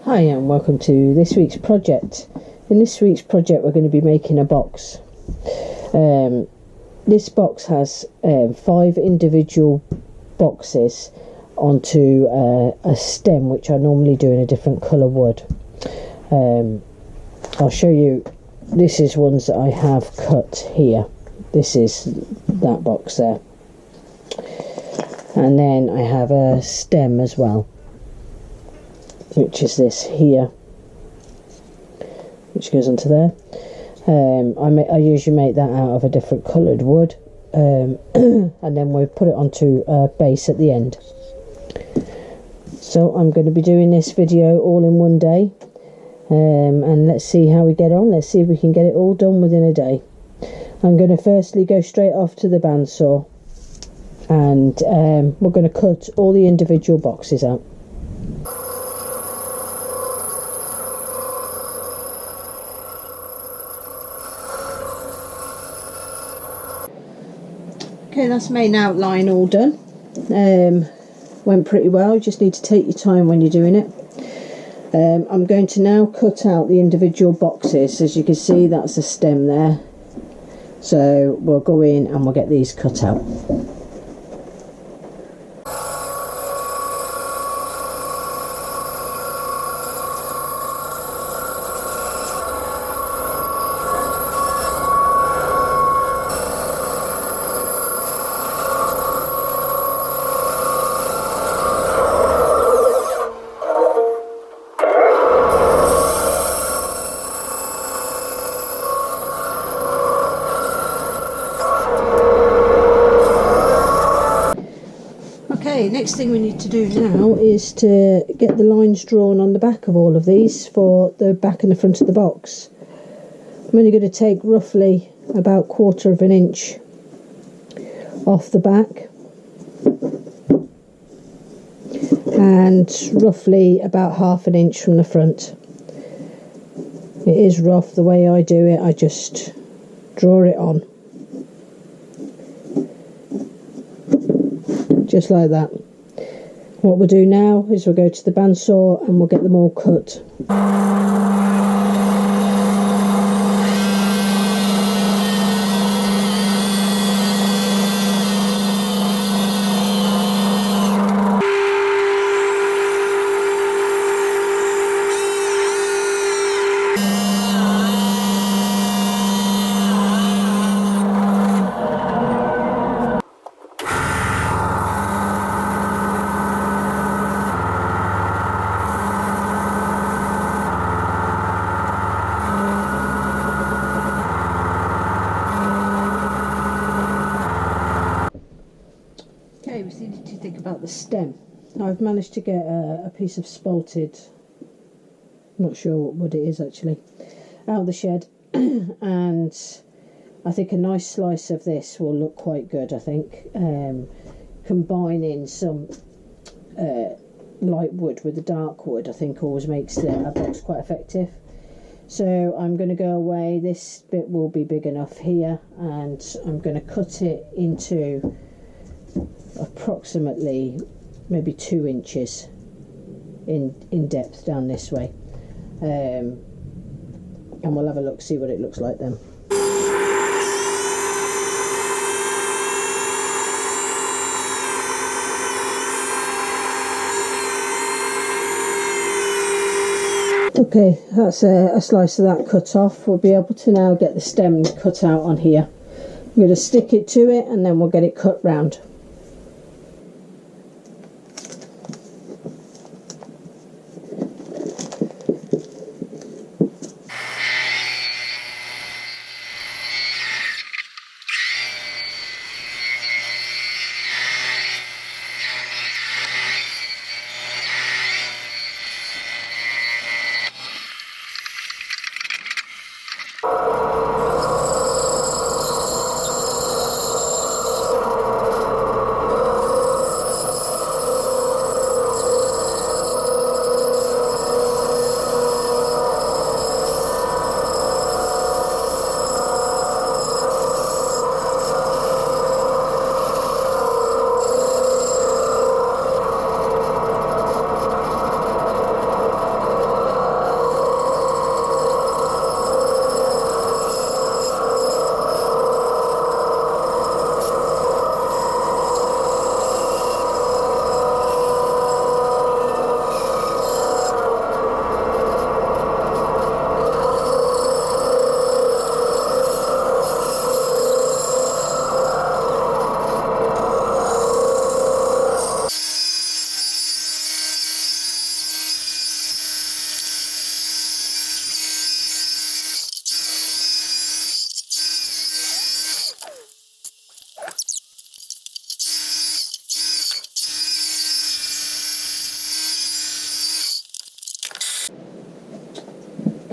Hi and welcome to this week's project. In this week's project we're going to be making a box. This box has 5 individual boxes onto a stem, which I normally do in a different colour wood. I'll show you. This is ones that I have cut here. This is that box there. And then I have a stem as well, which is this here, which goes onto there. I usually make that out of a different coloured wood, and then we put it onto a base at the end. So I'm going to be doing this video all in one day, and let's see how we get on. Let's see if we can get it all done within a day. I'm going to firstly go straight off to the bandsaw, and we're going to cut all the individual boxes out. Okay, that's main outline all done. Went pretty well. You just need to take your time when you're doing it. I'm going to now cut out the individual boxes. As you can see, that's a stem there. So we'll go in and we'll get these cut out. Okay, next thing we need to do now is to get the lines drawn on the back of all of these for the back and the front of the box. I'm only going to take roughly about 1/4 of an inch off the back and roughly about 1/2 an inch from the front. It is rough the way I do it, I just draw it on. Just like that. What we'll do now is we'll go to the bandsaw and we'll get them all cut. Okay, we need to think about the stem. Now I've managed to get a piece of spalted, not sure what wood it is actually, out of the shed, and I think a nice slice of this will look quite good. I think combining some light wood with the dark wood I think always makes a box quite effective. So I'm going to go away, this bit will be big enough here, and I'm going to cut it into approximately maybe 2 inches in depth down this way, and we'll have a look, see what it looks like then. Okay, that's a slice of that cut off. We'll be able to now get the stem cut out on here. I'm going to stick it to it and then we'll get it cut round.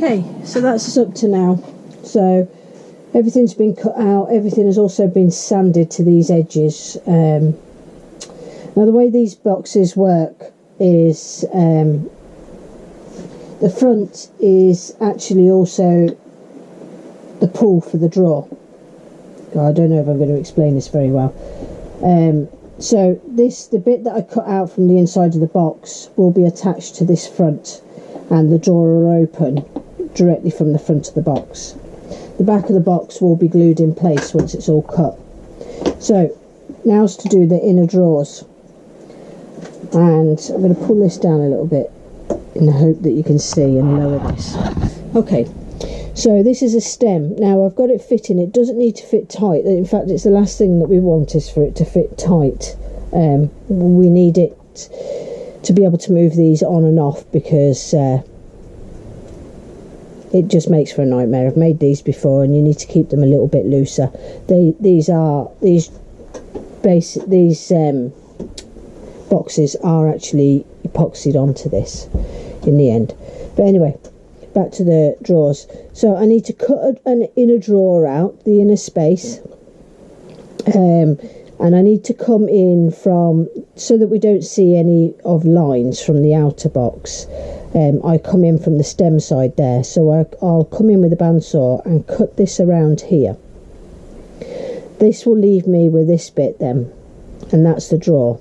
Okay, so that's us up to now. So everything's been cut out, everything has also been sanded to these edges. Now the way these boxes work is the front is actually also the pull for the drawer. I don't know if I'm going to explain this very well. So the bit that I cut out from the inside of the box will be attached to this front, and the drawer will open directly from the front of the box. The back of the box will be glued in place once it's all cut. So now's to do the inner drawers, and I'm going to pull this down a little bit in the hope that you can see and lower this. Okay, so this is a stem. Now I've got it fitting. It doesn't need to fit tight. In fact, it's the last thing that we want is for it to fit tight. We need it to be able to move these on and off, because it just makes for a nightmare. I've made these before, and you need to keep them a little bit looser. These boxes are actually epoxied onto this in the end. But anyway, back to the drawers. So I need to cut an inner drawer out, the inner space, and I need to come in from, so that we don't see any of lines from the outer box. I come in from the stem side there, so I'll come in with a bandsaw and cut this around here. This will leave me with this bit then, and that's the drawer.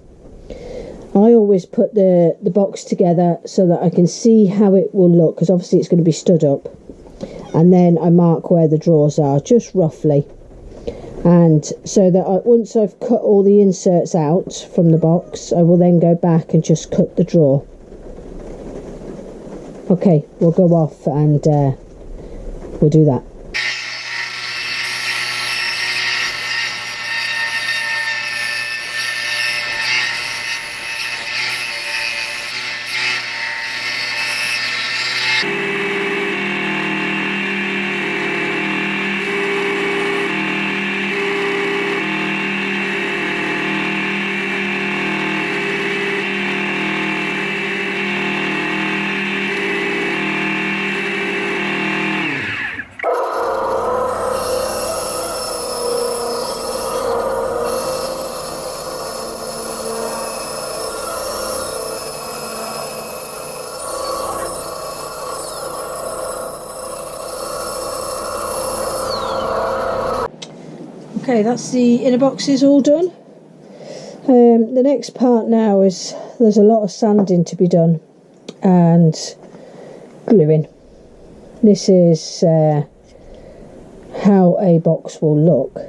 I always put the box together so that I can see how it will look, because obviously it's going to be stood up, and then I mark where the drawers are, just roughly, and so that once I've cut all the inserts out from the box, I will then go back and just cut the drawer. Okay, we'll go off and we'll do that. Okay, that's the inner boxes all done. The next part now is there's a lot of sanding to be done and gluing. This is how a box will look.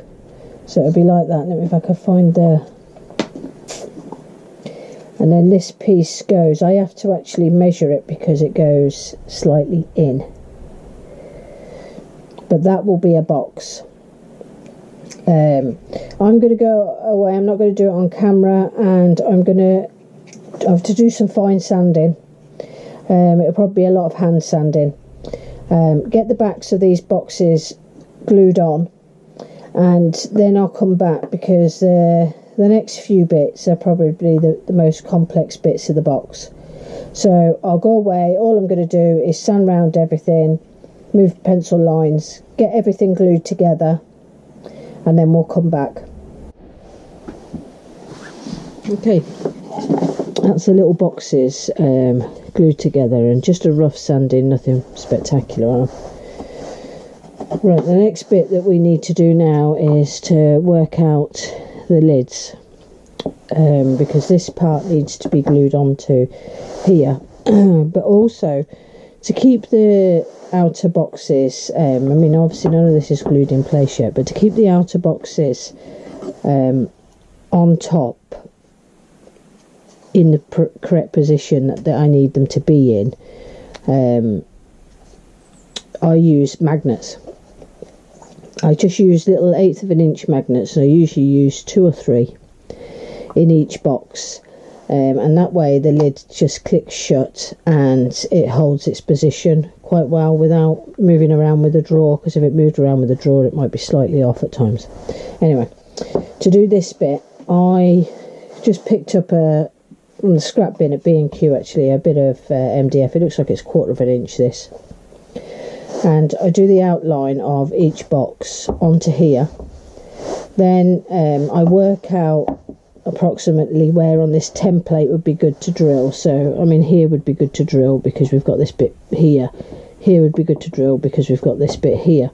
So it'll be like that. Let me, if I can find the... And then this piece goes, I have to actually measure it because it goes slightly in. But that will be a box. I'm going to go away. I'm not going to do it on camera, and I have to do some fine sanding. It'll probably be a lot of hand sanding. Get the backs of these boxes glued on, and then I'll come back, because the next few bits are probably the most complex bits of the box. So I'll go away. All I'm going to do is sand round everything, move pencil lines, get everything glued together, and then we'll come back. Okay, that's the little boxes glued together, and just a rough sanding, nothing spectacular on them. Right, the next bit that we need to do now is to work out the lids, because this part needs to be glued onto here. But also to keep the outer boxes, I mean obviously none of this is glued in place yet, but to keep the outer boxes on top in the correct position that I need them to be in, I use magnets. I just use little 1/8 of an inch magnets, and I usually use 2 or 3 in each box, and that way the lid just clicks shut and it holds its position quite well without moving around with the drawer, because if it moved around with the drawer it might be slightly off at times. Anyway, to do this bit, I just picked up from the scrap bin at B&Q actually, a bit of MDF. It looks like it's 1/4 of an inch, this. and I do the outline of each box onto here. Then I work out approximately where on this template would be good to drill. So I mean, here would be good to drill because we've got this bit here. Here would be good to drill because we've got this bit here.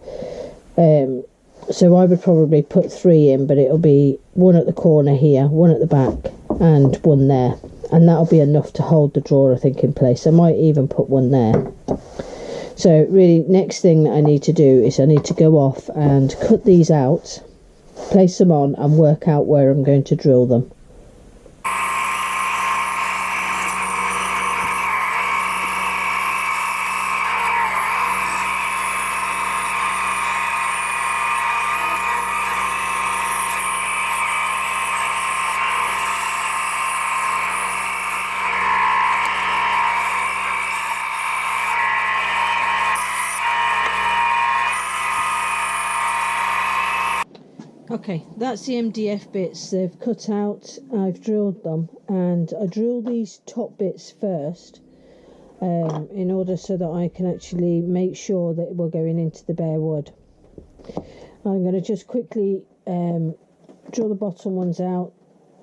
So I would probably put 3 in, but it'll be 1 at the corner here, 1 at the back, and 1 there. And that'll be enough to hold the drawer, I think, in place. I might even put 1 there. So really, next thing that I need to do is I need to go off and cut these out, place them on, and work out where I'm going to drill them. Okay, that's the MDF bits they've cut out. I've drilled them, and I drill these top bits first in order so that I can actually make sure that we're going into the bare wood. I'm going to just quickly drill the bottom ones out.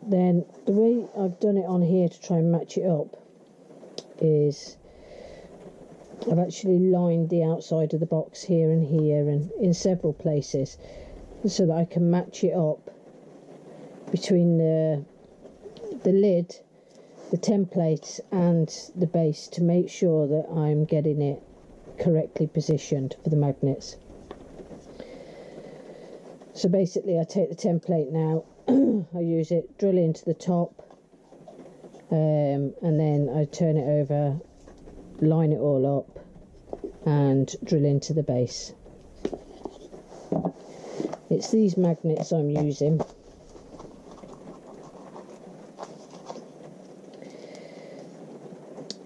Then the way I've done it on here to try and match it up is I've actually lined the outside of the box here and here and in several places, so that I can match it up between the lid, the template, and the base to make sure that I'm getting it correctly positioned for the magnets. So basically I take the template now, I use it, drill into the top, and then I turn it over, line it all up, and drill into the base. It's these magnets I'm using.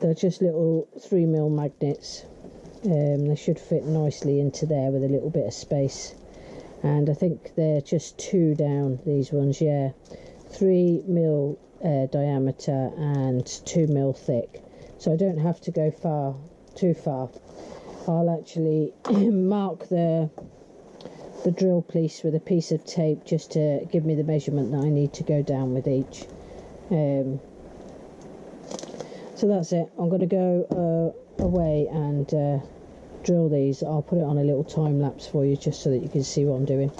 They're just little 3mm magnets. They should fit nicely into there with a little bit of space. And I think they're just 2 down, these ones, yeah. 3mm diameter and 2mm thick. So I don't have to go too far. I'll actually mark the drill piece with a piece of tape just to give me the measurement that I need to go down with each. So that's it. I'm going to go away and drill these. I'll put it on a little time lapse for you just so that you can see what I'm doing.